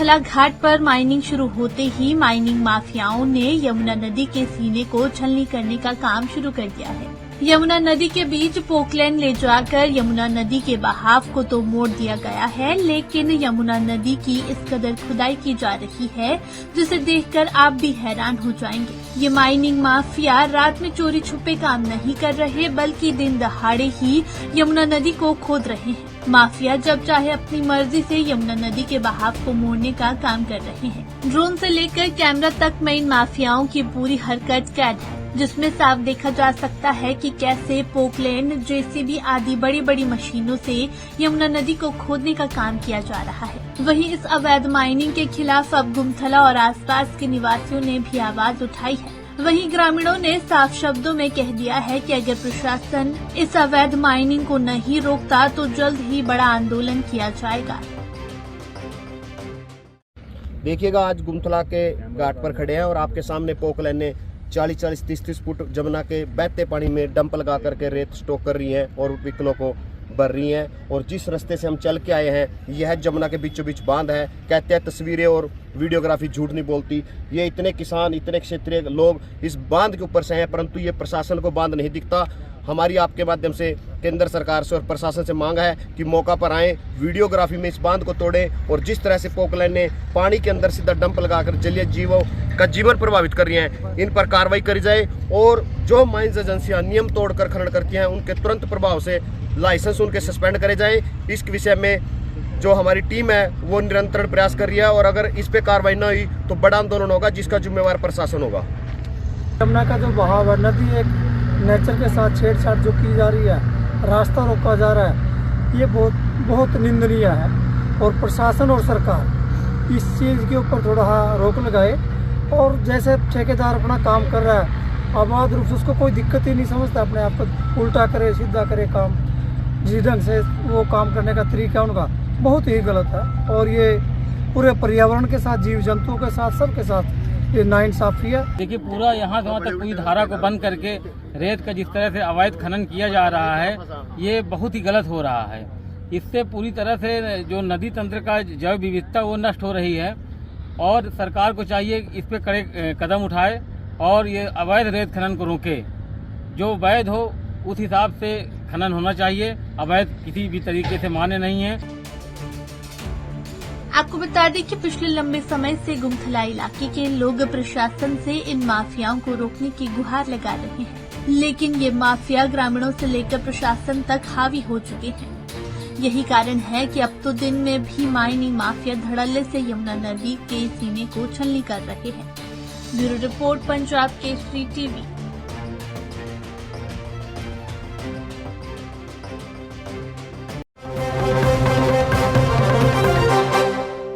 गुमथला घाट पर माइनिंग शुरू होते ही माइनिंग माफियाओं ने यमुना नदी के सीने को छलनी करने का काम शुरू कर दिया है। यमुना नदी के बीच पोकलैंड ले जाकर यमुना नदी के बहाव को तो मोड़ दिया गया है, लेकिन यमुना नदी की इस कदर खुदाई की जा रही है जिसे देखकर आप भी हैरान हो जाएंगे। ये माइनिंग माफिया रात में चोरी छुपे काम नहीं कर रहे, बल्कि दिन दहाड़े ही यमुना नदी को खोद रहे हैं। माफिया जब चाहे अपनी मर्जी से यमुना नदी के बहाव को मोड़ने का काम कर रहे हैं। ड्रोन से लेकर कैमरा तक में इन माफियाओं की पूरी हरकत कैद है, जिसमें साफ देखा जा सकता है कि कैसे पोकलैंड, जेसीबी आदि बड़ी बड़ी मशीनों से यमुना नदी को खोदने का काम किया जा रहा है। वहीं इस अवैध माइनिंग के खिलाफ अब गुमथला और आसपास के निवासियों ने भी आवाज उठाई है। वहीं ग्रामीणों ने साफ शब्दों में कह दिया है कि अगर प्रशासन इस अवैध माइनिंग को नहीं रोकता तो जल्द ही बड़ा आंदोलन किया जाएगा। देखिएगा, आज गुमथला के घाट पर खड़े हैं और आपके सामने पोकलैंड ने 40-40, 30-30 फुट जमुना के बहते पानी में डंप लगा करके रेत स्टॉक कर रही हैं और व्हीकलों को भर रही हैं। और जिस रास्ते से हम चल के आए हैं यह जमुना के बीचों बीच बांध है। कहते हैं तस्वीरें और वीडियोग्राफी झूठ नहीं बोलती। ये इतने किसान, इतने क्षेत्रीय लोग इस बांध के ऊपर से हैं, परंतु ये प्रशासन को बांध नहीं दिखता। हमारी आपके माध्यम से केंद्र सरकार से और प्रशासन से मांग है कि मौका पर आए, वीडियोग्राफी में इस बांध को तोड़े और जिस तरह से पोकलैंड ने पानी के अंदर सीधा डंप लगाकर जलीय जीवों का जीवन प्रभावित कर रही हैं, इन पर कार्रवाई करी जाए। और जो माइंस एजेंसियां नियम तोड़कर खनन करती हैं उनके तुरंत प्रभाव से लाइसेंस उनके सस्पेंड करे जाए। इस विषय में जो हमारी टीम है वो निरंतर प्रयास कर रही है और अगर इस पे कार्रवाई न हुई तो बड़ा आंदोलन होगा जिसका जिम्मेवार प्रशासन होगा। यमुना का जो बहाव है, नदी एक नेचर के साथ छेड़छाड़ जो की जा रही है, रास्ता रोका जा रहा है, ये बहुत निंदनीय है। और प्रशासन और सरकार इस चीज़ के ऊपर थोड़ा रोक लगाए और जैसे ठेकेदार अपना काम कर रहा है अबाध रूप से, उसको कोई दिक्कत ही नहीं समझता, अपने आप को उल्टा करे सीधा करे काम, जिस ढंग से वो काम करने का तरीका उनका बहुत ही गलत है। और ये पूरे पर्यावरण के साथ, जीव जंतुओं के साथ, सबके साथ ये नाइंसाफी है। देखिए, पूरा यहाँ से वहाँ तक पूरी धारा को बंद करके रेत का जिस तरह से अवैध खनन किया जा रहा है, ये बहुत ही गलत हो रहा है। इससे पूरी तरह से जो नदी तंत्र का जैव विविधता वो नष्ट हो रही है और सरकार को चाहिए इस पे कड़े कदम उठाए और ये अवैध रेत खनन को रोके। जो वैध हो उस हिसाब से खनन होना चाहिए, अवैध किसी भी तरीके से मान्य नहीं है। आपको बता दें कि पिछले लंबे समय से गुमथला इलाके के लोग प्रशासन से इन माफियाओं को रोकने की गुहार लगा रहे हैं, लेकिन ये माफिया ग्रामीणों से लेकर प्रशासन तक हावी हो चुके हैं। यही कारण है कि अब तो दिन में भी माइनिंग माफिया धड़ल्ले से यमुना नदी के सीने को छलनी कर रहे हैं। Bureau report, Punjab Kesari TV.